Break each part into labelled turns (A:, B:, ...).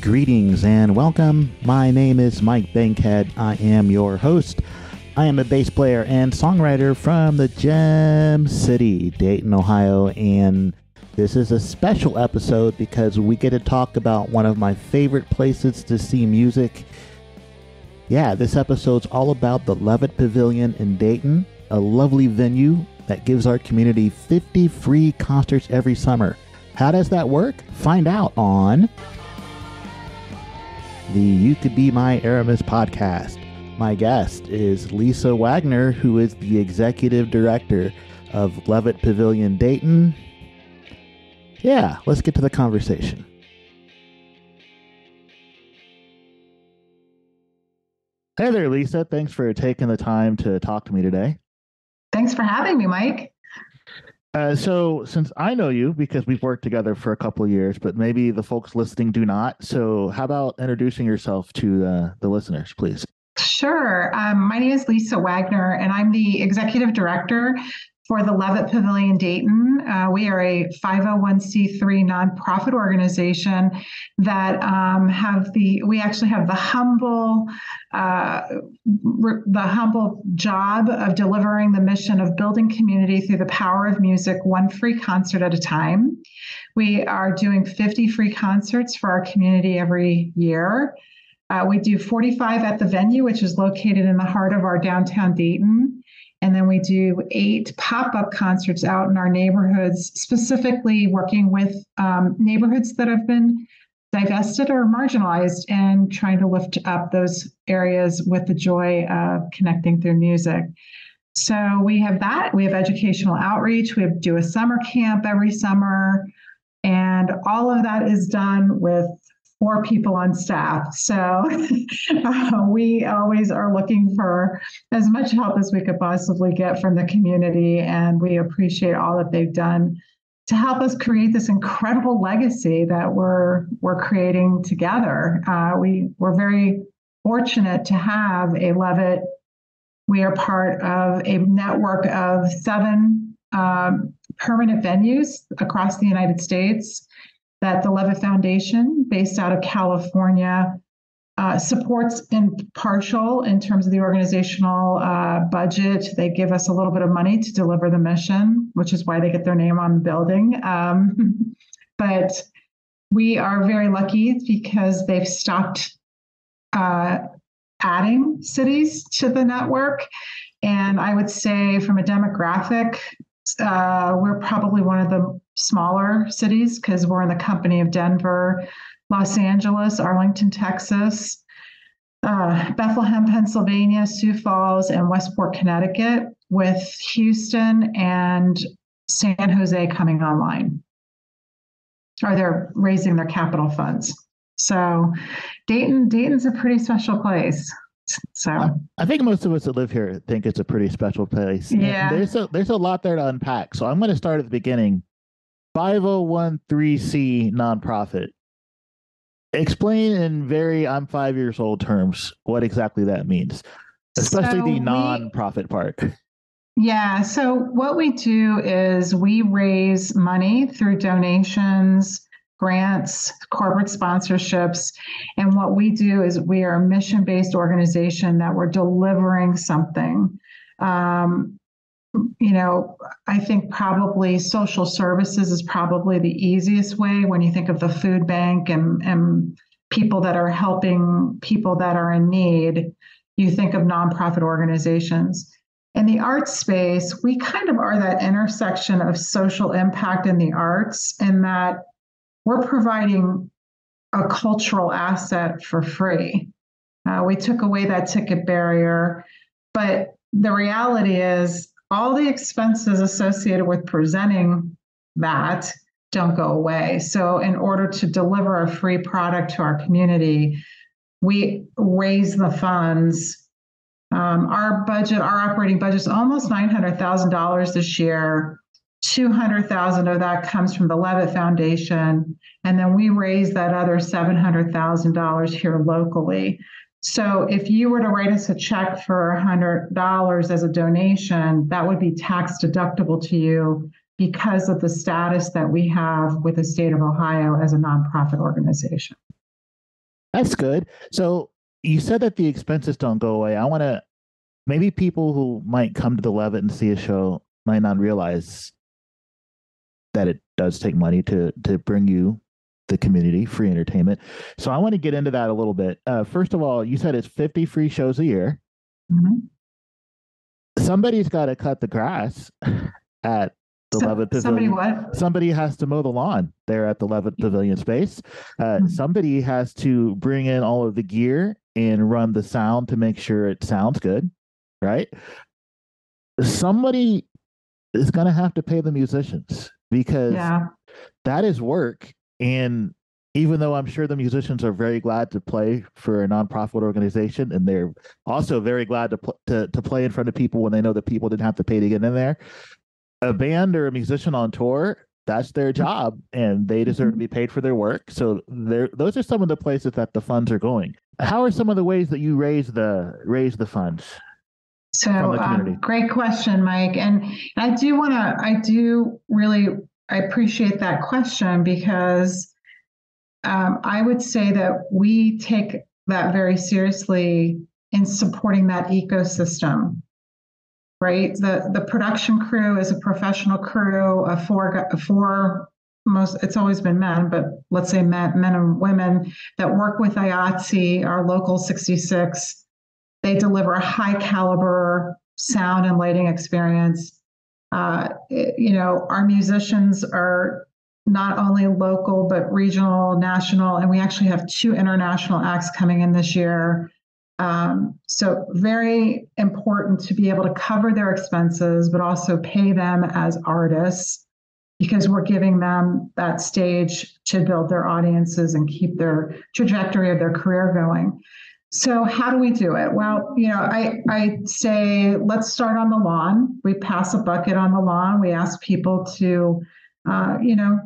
A: Greetings and welcome. My name is Mike Bankhead. I am your host. I am a bass player and songwriter from the Gem City, Dayton, Ohio, and this is a special episode because we get to talk about one of my favorite places to see music. Yeah, this episode's all about the Levitt Pavilion in Dayton, a lovely venue that gives our community 50 free concerts every summer. How does that work? Find out on the You Could Be My Aramis podcast. My guest is Lisa Wagner, who is the executive director of Levitt Pavilion Dayton. Yeah, let's get to the conversation. Hey there, Lisa. Thanks for taking the time to talk to me today.
B: Thanks for having me, Mike.
A: So since I know you, because we've worked together for a couple of years, but maybe the folks listening do not. So how about introducing yourself to the listeners, please?
B: Sure. My name is Lisa Wagner, and I'm the executive director for the Levitt Pavilion Dayton. We are a 501c3 nonprofit organization that we actually have the humble job of delivering the mission of building community through the power of music, one free concert at a time. We are doing 50 free concerts for our community every year. We do 45 at the venue, which is located in the heart of our downtown Dayton. And then we do 8 pop-up concerts out in our neighborhoods, specifically working with neighborhoods that have been divested or marginalized and trying to lift up those areas with the joy of connecting through music. So we have that. We have educational outreach. We do a summer camp every summer. And all of that is done with 4 people on staff. So we always are looking for as much help as we could possibly get from the community. And we appreciate all that they've done to help us create this incredible legacy that we're creating together. We're very fortunate to have a Levitt. We are part of a network of 7 permanent venues across the United States that the Levitt Foundation, based out of California, supports in partial in terms of the organizational budget. They give us a little bit of money to deliver the mission, which is why they get their name on the building. But we are very lucky because they've stopped adding cities to the network. And I would say from a demographic, we're probably one of the smaller cities because we're in the company of Denver, Los Angeles, Arlington, Texas, Bethlehem, Pennsylvania, Sioux Falls, and Westport, Connecticut, with Houston and San Jose coming online. Or they're raising their capital funds. So Dayton's a pretty special place. So
A: I think most of us that live here think it's a pretty special place.
B: Yeah.
A: And there's a lot there to unpack. So I'm going to start at the beginning. 501c nonprofit. Explain in very I'm 5 years old terms what exactly that means, especially the nonprofit part.
B: Yeah. So what we do is we raise money through donations, grants, corporate sponsorships. And what we do is we are a mission-based organization that we're delivering something. I think probably social services is probably the easiest way when you think of the food bank and people that are helping people that are in need. You think of nonprofit organizations. In the arts space, we kind of are that intersection of social impact in the arts, in that we're providing a cultural asset for free. We took away that ticket barrier, but the reality is all the expenses associated with presenting that don't go away. So in order to deliver a free product to our community, we raise the funds. Our operating budget is almost $900,000 this year. $200,000 of that comes from the Levitt Foundation, and then we raise that other $700,000 here locally. So if you were to write us a check for $100 as a donation, that would be tax deductible to you because of the status that we have with the state of Ohio as a nonprofit organization.
A: That's good. So you said that the expenses don't go away. I want to maybe people who might come to the Levitt and see a show might not realize that it does take money to bring you the community free entertainment. So I want to get into that a little bit. First of all, you said it's 50 free shows a year.
B: Mm-hmm.
A: Somebody's got to cut the grass at the Levitt
B: Somebody
A: Pavilion.
B: what?
A: Somebody has to mow the lawn there at the Levitt Pavilion space. Somebody has to bring in all of the gear and run the sound to make sure it sounds good, right? Somebody is going to have to pay the musicians because that is work. And even though I'm sure the musicians are very glad to play for a nonprofit organization, and they're also very glad to play in front of people when they know that people didn't have to pay to get in there, a band or a musician on tour, that's their job, and they deserve to be paid for their work. So those are some of the places that the funds are going. How are some of the ways that you raise the funds?
B: So great question, Mike. And I appreciate that question because I would say that we take that very seriously in supporting that ecosystem, right? The production crew is a professional crew of four it's always been men, but let's say men and women that work with IATSE, our local 66. They deliver a high caliber sound and lighting experience. Our musicians are not only local, but regional, national, and we actually have 2 international acts coming in this year. So very important to be able to cover their expenses, but also pay them as artists because we're giving them that stage to build their audiences and keep their trajectory of their career going. So how do we do it? Well, I say, let's start on the lawn. We pass a bucket on the lawn. We ask people to,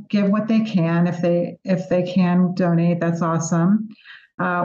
B: give what they can. If they can donate, that's awesome.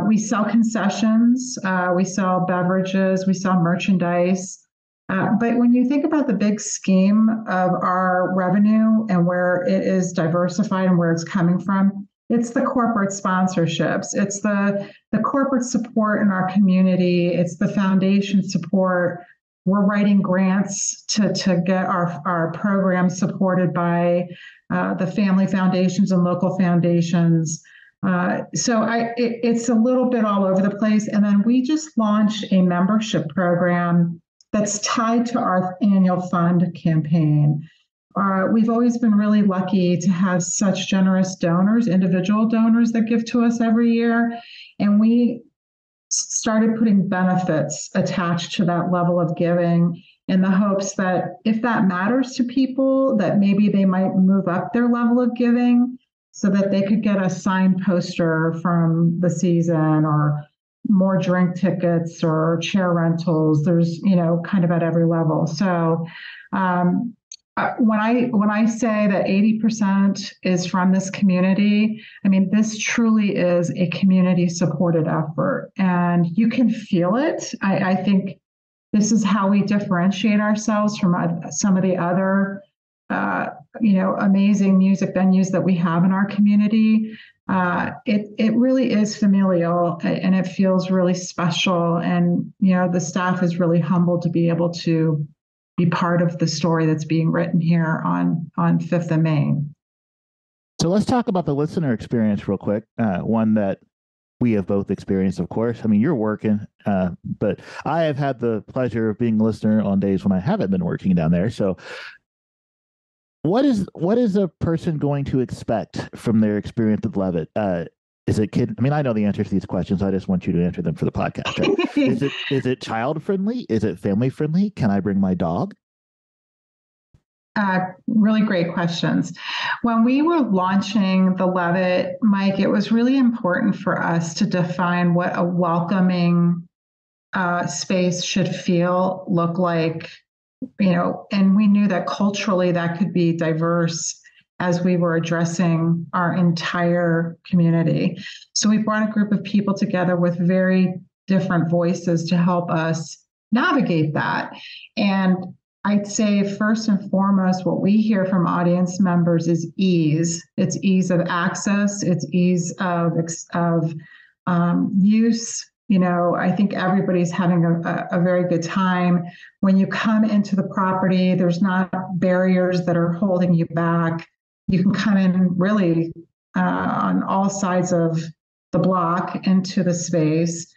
B: We sell concessions. We sell beverages. We sell merchandise. But when you think about the big scheme of our revenue and where it is diversified and where it's coming from, it's the corporate sponsorships. It's the corporate support in our community. It's the foundation support. We're writing grants to get our programs supported by the family foundations and local foundations. It's a little bit all over the place. And then we just launched a membership program that's tied to our annual fund campaign. We've always been really lucky to have such generous donors, individual donors that give to us every year. And we started putting benefits attached to that level of giving in the hopes that if that matters to people, that maybe they might move up their level of giving so that they could get a signed poster from the season or more drink tickets or chair rentals. There's, kind of at every level. So, when I say that 80% is from this community, I mean, this truly is a community supported effort and you can feel it. I think this is how we differentiate ourselves from some of the other, amazing music venues that we have in our community. It really is familial and it feels really special. And, the staff is really humbled to be able to be part of the story that's being written here on Fifth and Main.
A: So let's talk about the listener experience real quick. One that we have both experienced, of course. I mean, you're working, but I have had the pleasure of being a listener on days when I haven't been working down there. So what is a person going to expect from their experience with Levitt? Is it kid? I mean, I know the answer to these questions. I just want you to answer them for the podcast. Right? Is it child friendly? Is it family friendly? Can I bring my dog?
B: Really great questions. When we were launching the Levitt, Mike, it was really important for us to define what a welcoming space should look like, and we knew that culturally that could be diverse as we were addressing our entire community. So we brought a group of people together with very different voices to help us navigate that. And I'd say first and foremost, what we hear from audience members is ease. It's ease of access. It's ease of use. I think everybody's having a very good time. When you come into the property, there's not barriers that are holding you back. You can come in really on all sides of the block into the space.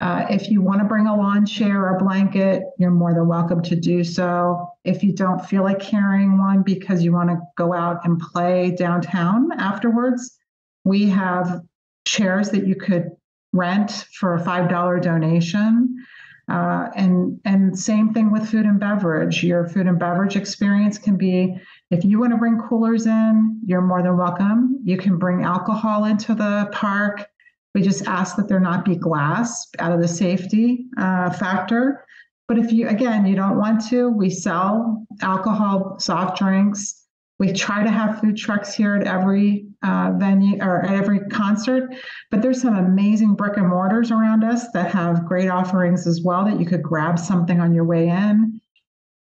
B: If you want to bring a lawn chair or blanket, you're more than welcome to do so. If you don't feel like carrying one because you want to go out and play downtown afterwards, we have chairs that you could rent for a $5 donation. And same thing with food and beverage. Your food and beverage experience can be, if you want to bring coolers in, you're more than welcome. You can bring alcohol into the park. We just ask that there not be glass out of the safety factor. But if you don't want to, we sell alcohol, soft drinks. We try to have food trucks here at every venue or at every concert, but there's some amazing brick and mortars around us that have great offerings as well that you could grab something on your way in.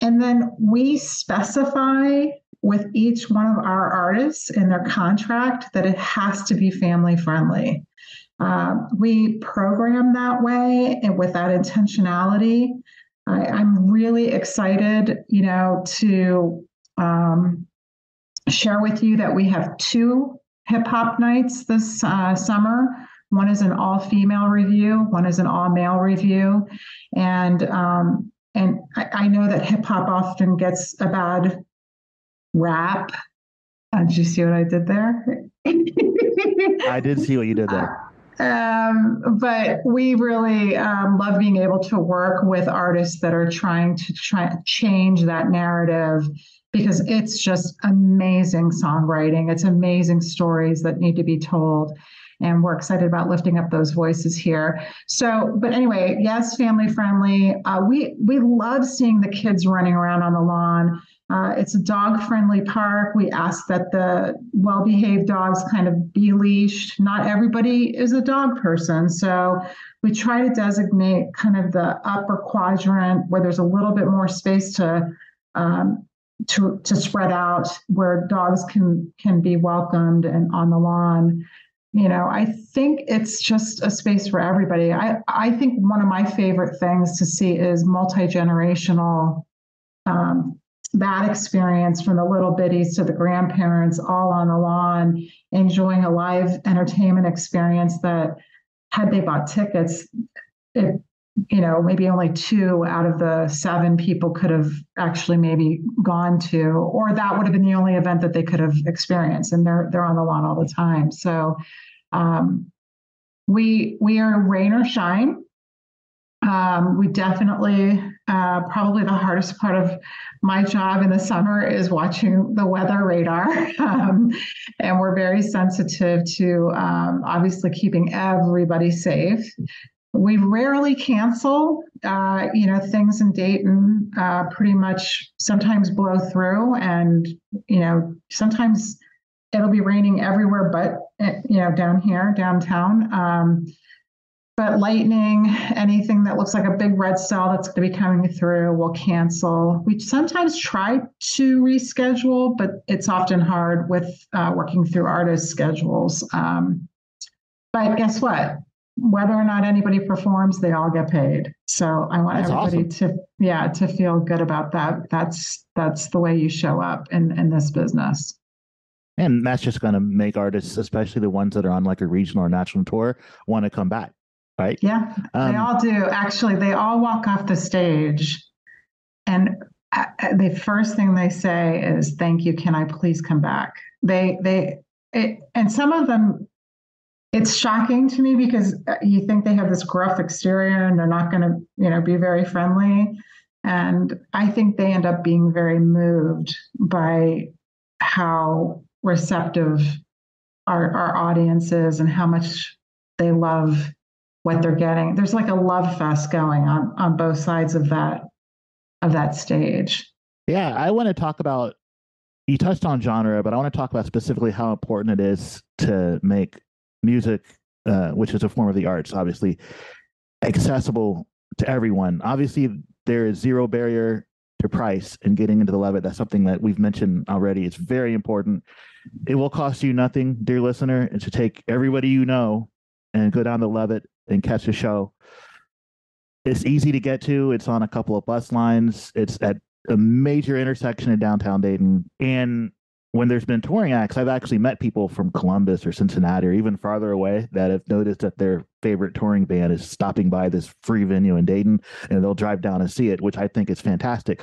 B: And then we specify with each one of our artists in their contract that it has to be family friendly. We program that way and with that intentionality. I'm really excited, to share with you that we have 2 hip hop nights this summer. One is an all-female review, one is an all-male review, and I know that hip hop often gets a bad rap. Did you see what I did there?
A: I did see what you did there.
B: But we really love being able to work with artists that are trying to change that narrative, because it's just amazing songwriting. It's amazing stories that need to be told. And we're excited about lifting up those voices here. So, but anyway, yes, family friendly. We love seeing the kids running around on the lawn. It's a dog-friendly park. We ask that the well-behaved dogs kind of be leashed. Not everybody is a dog person, so we try to designate kind of the upper quadrant where there's a little bit more space to spread out, where dogs can be welcomed and on the lawn. I think it's just a space for everybody. I think one of my favorite things to see is multi-generational, that experience from the little biddies to the grandparents all on the lawn, enjoying a live entertainment experience that, had they bought tickets, maybe only 2 out of the 7 people could have actually maybe gone to, or that would have been the only event that they could have experienced. And they're on the lawn all the time. So we are rain or shine. We definitely, probably the hardest part of my job in the summer is watching the weather radar. And we're very sensitive to obviously keeping everybody safe. We rarely cancel. Things in Dayton pretty much sometimes blow through, and sometimes it'll be raining everywhere but down here downtown. But lightning, anything that looks like a big red cell that's going to be coming through, we'll cancel. We sometimes try to reschedule, but it's often hard with working through artist schedules. But guess what? Whether or not anybody performs, they all get paid. So I want everybody to feel good about that. That's the way you show up in this business.
A: And that's just going to make artists, especially the ones that are on like a regional or national tour, want to come back, right?
B: Yeah, they all do. Actually, they all walk off the stage, and the first thing they say is, "Thank you. Can I please come back?" And some of them, it's shocking to me because you think they have this gruff exterior and they're not going to, be very friendly. And I think they end up being very moved by how receptive our audience is and how much they love what they're getting. There's like a love fest going on both sides of that stage.
A: Yeah, I want to talk about, you touched on genre, but I want to talk about specifically how important it is to make music, which is a form of the arts, obviously, accessible to everyone. Obviously, there is zero barrier to price in getting into the Levitt. That's something that we've mentioned already. It's very important. It will cost you nothing, dear listener, to take everybody and go down to Levitt and catch a show. It's easy to get to. It's on a couple of bus lines. It's at a major intersection in downtown Dayton. And when there's been touring acts, I've actually met people from Columbus or Cincinnati or even farther away that have noticed that their favorite touring band is stopping by this free venue in Dayton, and they'll drive down and see it, which I think is fantastic.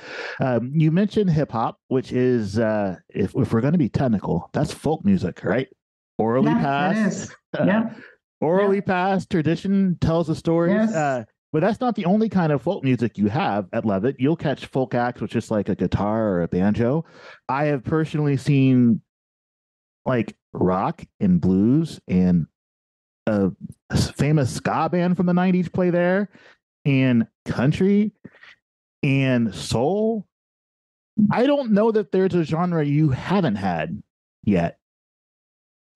A: You mentioned hip hop, which is, if we're going to be technical, that's folk music, right? Orally passed.
B: It is. Yeah.
A: Orally passed tradition tells the stories.
B: Yes.
A: But that's not the only kind of folk music you have at Levitt. You'll catch folk acts with just like a guitar or a banjo. I have personally seen like rock and blues and a famous ska band from the 90s play there, and country and soul. I don't know that there's a genre you haven't had yet.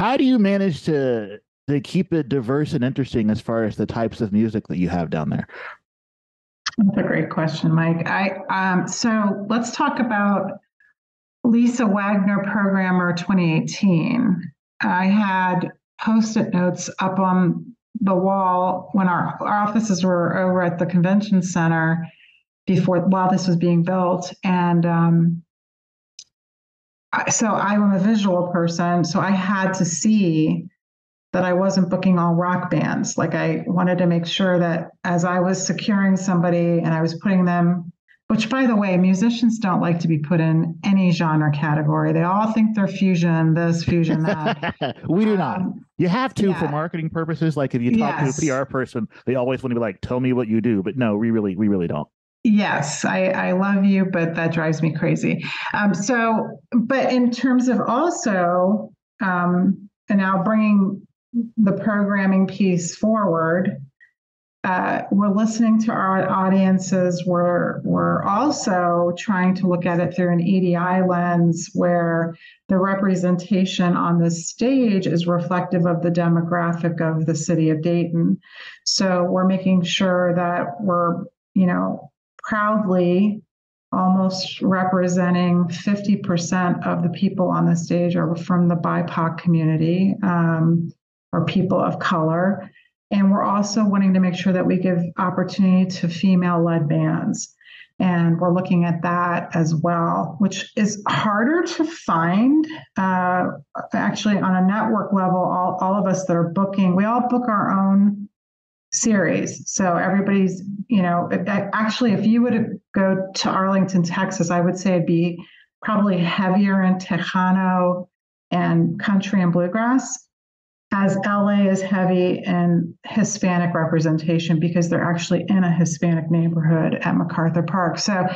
A: How do you manage to keep it diverse and interesting as far as the types of music that you have down there?
B: That's a great question, Mike. So let's talk about Lisa Wagner Programmer 2018. I had Post-it notes up on the wall when our offices were over at the convention center while this was being built. And so I'm a visual person, so I had to see that I wasn't booking all rock bands. Like, I wanted to make sure that as I was securing somebody and I was putting them, which, by the way, musicians don't like to be put in any genre category. They all think they're fusion this, fusion that.
A: We do not. You have to for marketing purposes. Like, if you talk to a PR person, they always want to be like, tell me what you do. But no, we really don't.
B: Yes, I love you, but that drives me crazy. But in terms of also, and now bringing the programming piece forward, we're listening to our audiences. We're also trying to look at it through an EDI lens, where the representation on the stage is reflective of the demographic of the city of Dayton. So we're making sure that we're, proudly almost representing 50% of the people on the stage are from the BIPOC community, or people of color. And we're also wanting to make sure that we give opportunity to female-led bands. And we're looking at that as well, which is harder to find. Actually, on a network level, all of us that are booking, we all book our own series. So everybody's, actually, if you would go to Arlington, Texas, I would say it'd be probably heavier in Tejano and country and bluegrass, as LA is heavy in Hispanic representation because they're actually in a Hispanic neighborhood at MacArthur Park. So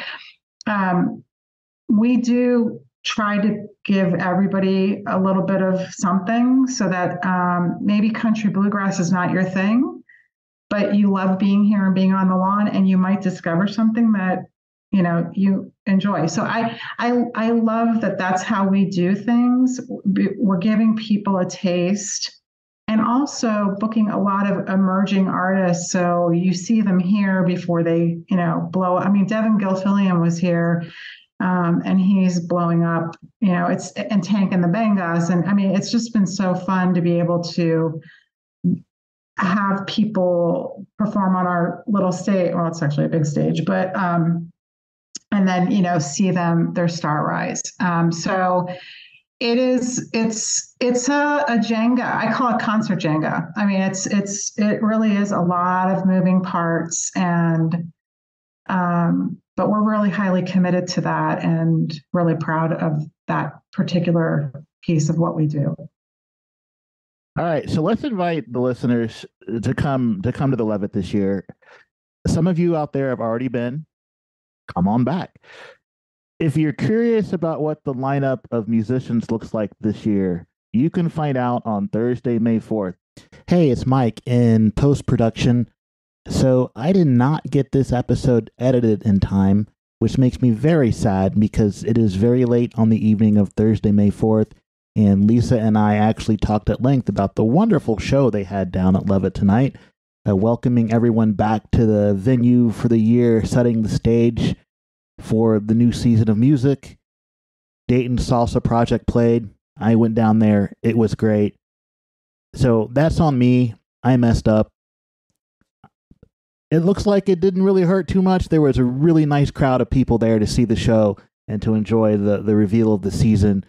B: we do try to give everybody a little bit of something, so that maybe country bluegrass is not your thing, but you love being here and being on the lawn, and you might discover something that you enjoy. So I love that that's how we do things. We're giving people a taste, and also booking a lot of emerging artists. So you see them here before they blow. I mean, Devin Gilfillian was here, and he's blowing up. And Tank and the Bangas, and I mean, it's just been so fun to be able to have people perform on our little stage. Well, it's actually a big stage, but and then see their star rise. So it's a Jenga. I call it concert Jenga. I mean, it really is a lot of moving parts, and but we're really highly committed to that and really proud of that particular piece of what we do.
A: All right, so let's invite the listeners to come to the Levitt this year. Some of you out there have already been. Come on back. If you're curious about what the lineup of musicians looks like this year, you can find out on Thursday, May 4th. Hey, it's Mike in post-production. So I did not get this episode edited in time, which makes me very sad because it is very late on the evening of Thursday, May 4th. And Lisa and I actually talked at length about the wonderful show they had down at Levitt tonight, welcoming everyone back to the venue for the year, setting the stage for the new season of music. Dayton Salsa Project played. I went down there. It was great. So that's on me. I messed up. It looks like it didn't really hurt too much. There was a really nice crowd of people there to see the show and to enjoy the reveal of the season.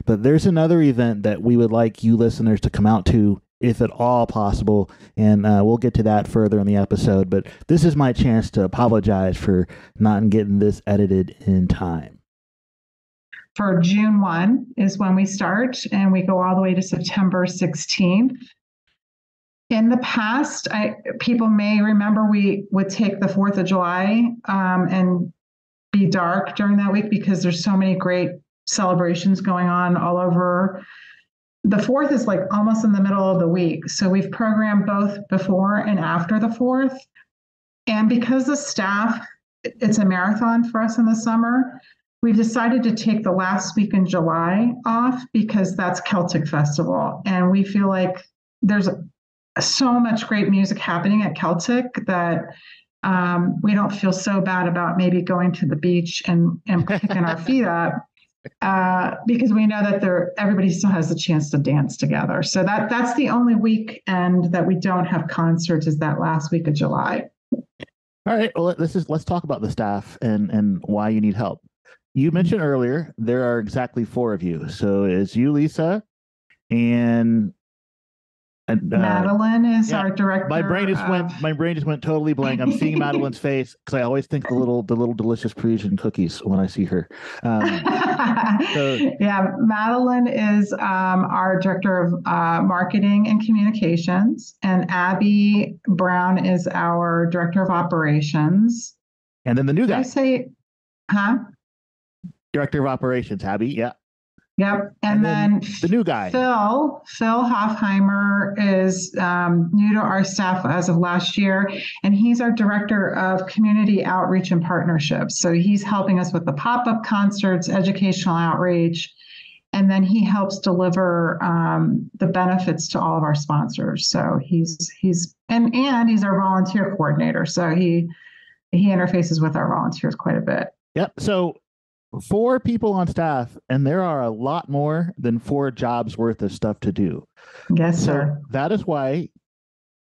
A: But there's another event that we would like you listeners to come out to, if at all possible, and we'll get to that further in the episode. But this is my chance to apologize for not getting this edited in time.
B: For June 1 is when we start, and we go all the way to September 16th. In the past, people may remember we would take the 4th of July and be dark during that week because there's so many great celebrations going on all over. The 4th is like almost in the middle of the week. So we've programmed both before and after the 4th. And because the staff, it's a marathon for us in the summer, we've decided to take the last week in July off because that's Celtic Festival. And we feel like there's so much great music happening at Celtic that we don't feel so bad about maybe going to the beach and kicking our feet up because we know that everybody still has the chance to dance together. So that's the only weekend that we don't have concerts is that last week of July.
A: All right. Well, let's talk about the staff and why you need help. You mentioned earlier there are exactly 4 of you. So it's you, Lisa, and
B: Madeline is our director.
A: My brain just went totally blank. I'm seeing Madeline's face because I always think the little delicious Parisian cookies when I see her.
B: Madeline is our director of marketing and communications, and Abby Brown is our director of operations.
A: And then the new guy. Director of operations, Abby. Yeah.
B: Yep. And then
A: the new guy,
B: Phil Hoffheimer is new to our staff as of last year, and he's our director of community outreach and partnerships. So he's helping us with the pop-up concerts, educational outreach, and then he helps deliver the benefits to all of our sponsors. So he's our volunteer coordinator. So he interfaces with our volunteers quite a bit.
A: Yep. So 4 people on staff, and there are a lot more than 4 jobs worth of stuff to do.
B: Yes, sir.
A: So that is why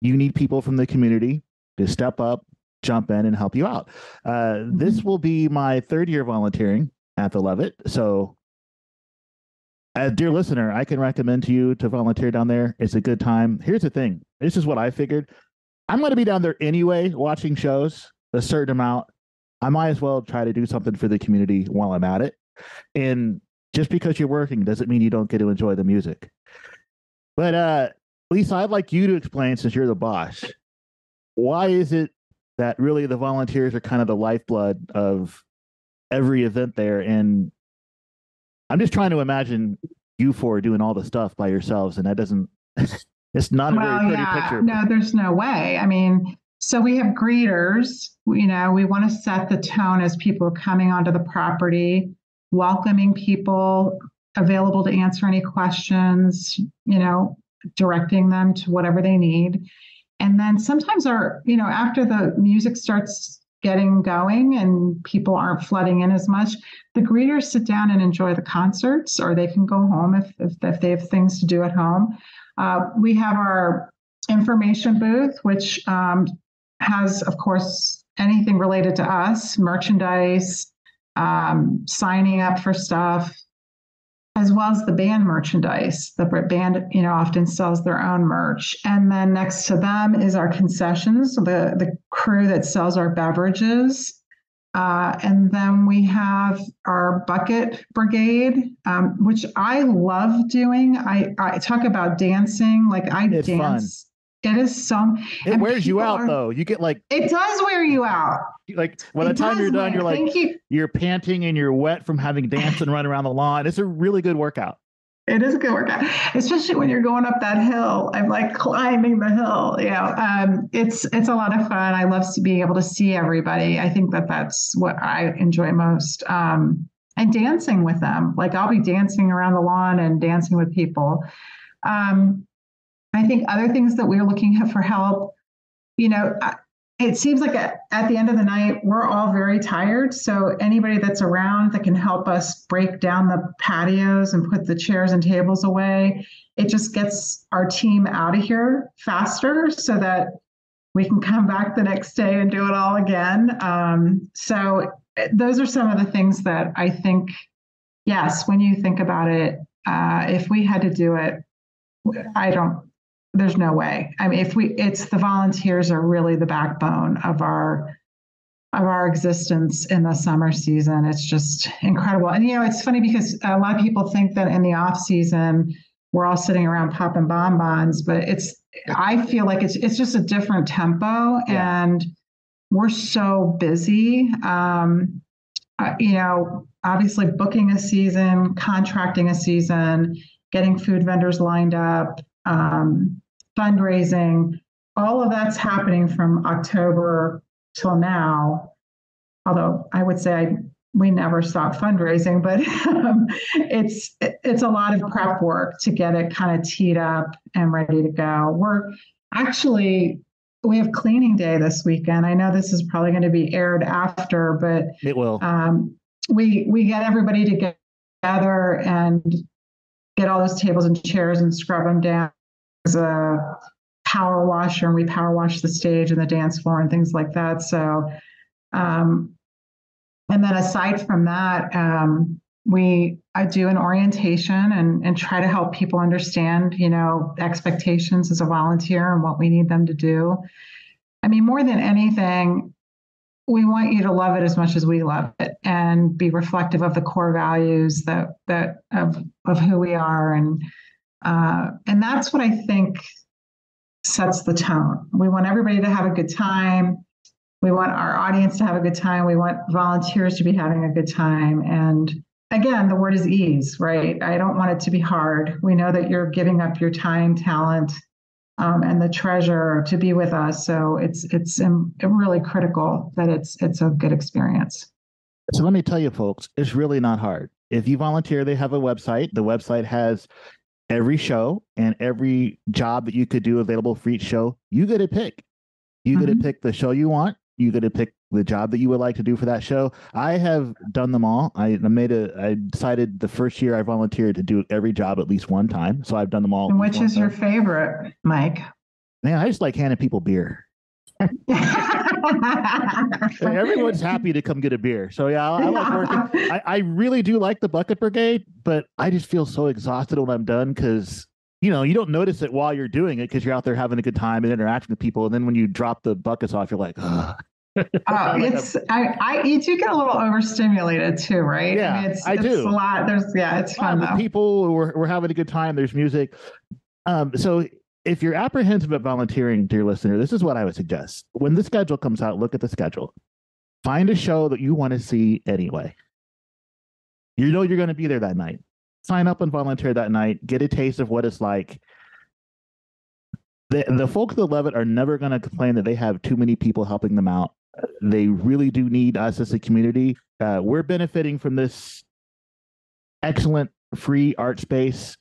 A: you need people from the community to step up, jump in, and help you out. This will be my 3rd year volunteering at the Levitt. So, dear listener, I can recommend to you to volunteer down there. It's a good time. Here's the thing. This is what I figured. I'm going to be down there anyway, watching shows a certain amount. I might as well try to do something for the community while I'm at it. And just because you're working doesn't mean you don't get to enjoy the music. But Lisa, I'd like you to explain, since you're the boss, why is it that really the volunteers are kind of the lifeblood of every event there? And I'm just trying to imagine you 4 doing all the stuff by yourselves, and that doesn't, it's not a very pretty picture.
B: No, there's no way. I mean, so we have greeters, we want to set the tone as people are coming onto the property, welcoming people, available to answer any questions, directing them to whatever they need. And then sometimes after the music starts getting going and people aren't flooding in as much, the greeters sit down and enjoy the concerts, or they can go home if they have things to do at home. We have our information booth, which has, of course, anything related to us, merchandise, signing up for stuff, as well as the band merchandise. The band, often sells their own merch. And then next to them is our concessions, the crew that sells our beverages. And then we have our bucket brigade, which I love doing. I talk about dancing,
A: It's
B: dance.
A: Fun.
B: It is so.
A: It wears you out, though. You get
B: It does wear you out.
A: By the time you're done, you're panting and you're wet from having danced and run around the lawn. It's a really good workout.
B: It is a good workout, especially when you're going up that hill. I'm climbing the hill. It's a lot of fun. I love being able to see everybody. I think that's what I enjoy most. And dancing with them. I'll be dancing around the lawn and dancing with people. I think other things that we're looking at for help, it seems like at the end of the night, we're all very tired. So anybody that's around that can help us break down the patios and put the chairs and tables away, it just gets our team out of here faster so that we can come back the next day and do it all again. So those are some of the things that I think, yes, when you think about it, if we had to do it, there's no way. I mean, it's the volunteers are really the backbone of our existence in the summer season. It's just incredible. And it's funny because a lot of people think that in the off season we're all sitting around popping bonbons, but I feel like it's just a different tempo, and we're so busy. Obviously booking a season, contracting a season, getting food vendors lined up, fundraising, all of that's happening from October till now. Although I would say we never stop fundraising, but it's a lot of prep work to get it kind of teed up and ready to go. We have cleaning day this weekend. I know this is probably going to be aired after, but
A: it will.
B: We get everybody together and get all those tables and chairs and scrub them down. There's a power washer, and we power wash the stage and the dance floor and things like that. So, and then aside from that, I do an orientation and try to help people understand, expectations as a volunteer and what we need them to do. I mean, more than anything, we want you to love it as much as we love it and be reflective of the core values of who we are. And that's what I think sets the tone. We want everybody to have a good time. We want our audience to have a good time. We want volunteers to be having a good time. And again, the word is ease, right? I don't want it to be hard. We know that you're giving up your time, talent, and the treasure to be with us. So it's really critical that it's a good experience.
A: So let me tell you, folks, it's really not hard. If you volunteer, they have a website. The website has every show and every job that you could do available for each show. You get to pick. You get to pick the show you want. You get to pick the job that you would like to do for that show. I have done them all. I decided the first year I volunteered to do every job at least one time. So I've done them all.
B: And which is your favorite, Mike?
A: Man, I just like handing people beer. Everyone's happy to come get a beer. So yeah, I like working. I really do like the bucket brigade, but I just feel so exhausted when I'm done because you don't notice it while you're doing it because you're out there having a good time and interacting with people. And then when you drop the buckets off, you're like, ugh.
B: You do get a little overstimulated too, right?
A: Yeah,
B: I mean,
A: I do.
B: It's a lot. It's fun though.
A: People, we're having a good time. There's music. So if you're apprehensive about volunteering, dear listener, this is what I would suggest. When the schedule comes out, look at the schedule. Find a show that you want to see anyway. You're going to be there that night. Sign up and volunteer that night. Get a taste of what it's like. The folks at Levitt are never going to complain that they have too many people helping them out. They really do need us as a community. We're benefiting from this excellent free art space.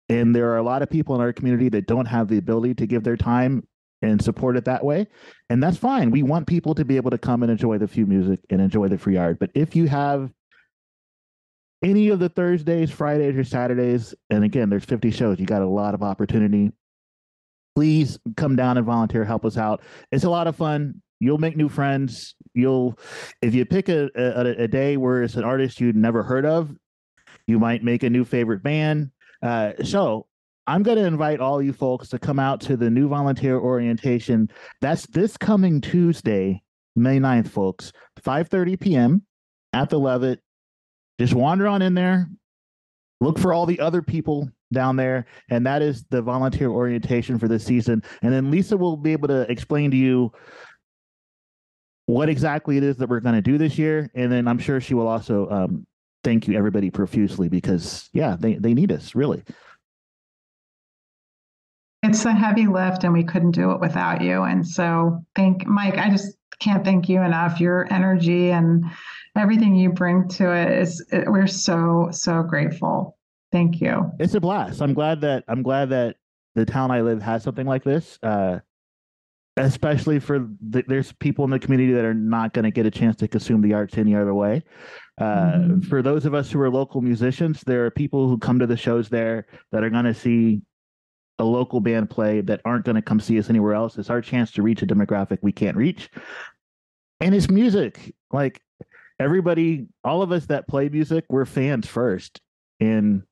A: And there are a lot of people in our community that don't have the ability to give their time and support it that way. And that's fine. We want people to be able to come and enjoy the free music and enjoy the free art. But if you have any of the Thursdays, Fridays, or Saturdays, and again, there's 50 shows, you got a lot of opportunity. Please come down and volunteer, help us out. It's a lot of fun. You'll make new friends. If you pick a day where it's an artist you'd never heard of, you might make a new favorite band. So I'm going to invite all you folks to come out to the new volunteer orientation. That's this coming Tuesday, May 9th, folks, 5:30 p.m. at the Levitt. Just wander on in there. Look for all the other people down there, and that is the volunteer orientation for this season. And then Lisa will be able to explain to you what exactly it is that we're going to do this year. And then I'm sure she will also thank you everybody profusely because, yeah, they need us, really.
B: It's a heavy lift, and we couldn't do it without you. And so Mike, I just can't thank you enough. Your energy and everything you bring to it we're so, so grateful. Thank you.
A: It's a blast. I'm glad that the town I live has something like this. especially for there's people in the community that are not going to get a chance to consume the arts any other way. For those of us who are local musicians, there are people who come to the shows there that are going to see a local band play that aren't going to come see us anywhere else. It's our chance to reach a demographic we can't reach. And it's music. Like everybody, all of us that play music, we're fans first. And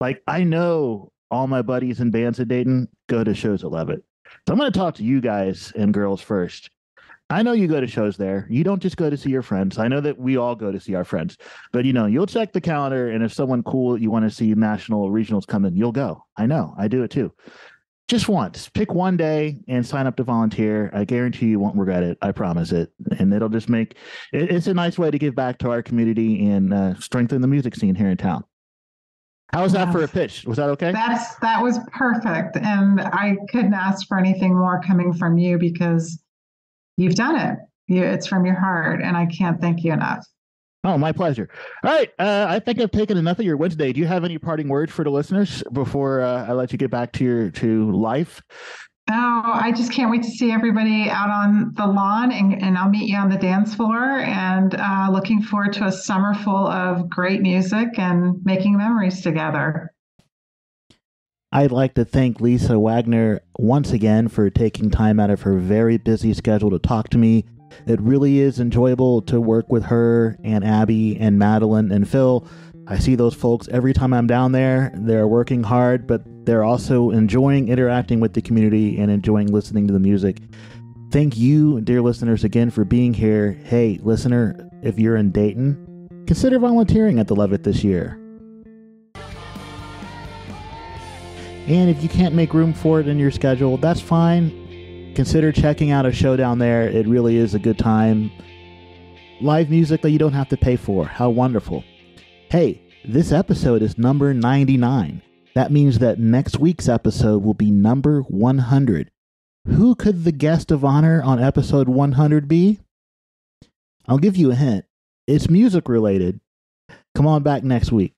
A: like I know all my buddies and bands in Dayton go to shows at Levitt. So I'm going to talk to you guys and girls first. I know you go to shows there. You don't just go to see your friends. I know that we all go to see our friends, but you'll check the calendar, and if someone cool you want to see national regionals come in, you'll go. I know, I do it too. Just once, pick one day and sign up to volunteer. I guarantee you won't regret it. I promise it, and it'll just make it's a nice way to give back to our community and strengthen the music scene here in town. How was that for a pitch? Was that okay?
B: That was perfect, and I couldn't ask for anything more coming from you because you've done it. It's from your heart, and I can't thank you enough.
A: Oh, my pleasure. All right. I think I've taken enough of your Wednesday. Do you have any parting words for the listeners before I let you get back to life?
B: Oh, I just can't wait to see everybody out on the lawn, and I'll meet you on the dance floor, and looking forward to a summer full of great music and making memories together.
A: I'd like to thank Lisa Wagner once again for taking time out of her very busy schedule to talk to me. It really is enjoyable to work with her and Abby and Madeline and Phil. I see those folks every time I'm down there. They're working hard, but they're also enjoying interacting with the community and enjoying listening to the music. Thank you, dear listeners, again for being here. Hey, listener, if you're in Dayton, consider volunteering at the Levitt this year. And if you can't make room for it in your schedule, that's fine. Consider checking out a show down there. It really is a good time. Live music that you don't have to pay for. How wonderful. Hey, this episode is number 99. That means that next week's episode will be number 100. Who could the guest of honor on episode 100 be? I'll give you a hint. It's music related. Come on back next week.